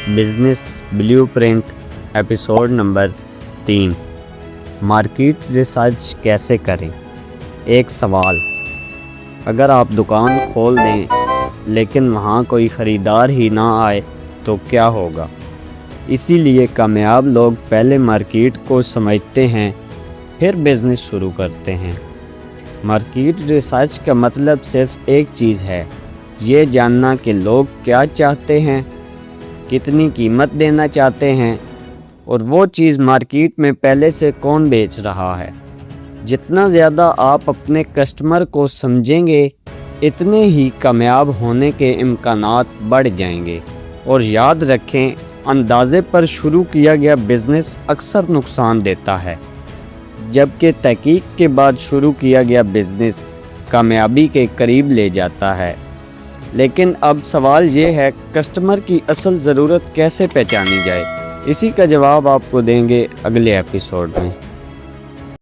Business blue print episode number 3۔ Market research کیسے کریں؟ ایک سوال، اگر آپ دکان کھول دیں لیکن وہاں کوئی خریدار ہی نہ آئے تو کیا ہوگا؟ اسی لیے کامیاب لوگ پہلے مارکیٹ کو سمجھتے ہیں پھر بزنس شروع کرتے ہیں۔ مارکیٹ ریسرچ کا مطلب صرف ایک چیز ہے، یہ جاننا کہ لوگ کیا چاہتے ہیں، کتنی قیمت دینا چاہتے ہیں اور وہ چیز مارکیٹ میں پہلے سے کون بیچ رہا ہے۔ جتنا زیادہ آپ اپنے کسٹمر کو سمجھیں گے اتنے ہی کامیاب ہونے کے امکانات بڑھ جائیں گے۔ اور یاد رکھیں، اندازے پر شروع کیا گیا بزنس اکثر نقصان دیتا ہے، جبکہ تحقیق کے بعد شروع کیا گیا بزنس کامیابی کے قریب لے جاتا ہے۔ لیکن اب سوال یہ ہے، کسٹمر کی اصل ضرورت کیسے پہچانی جائے؟ اسی کا جواب آپ کو دیں گے اگلے ایپیسوڈ میں۔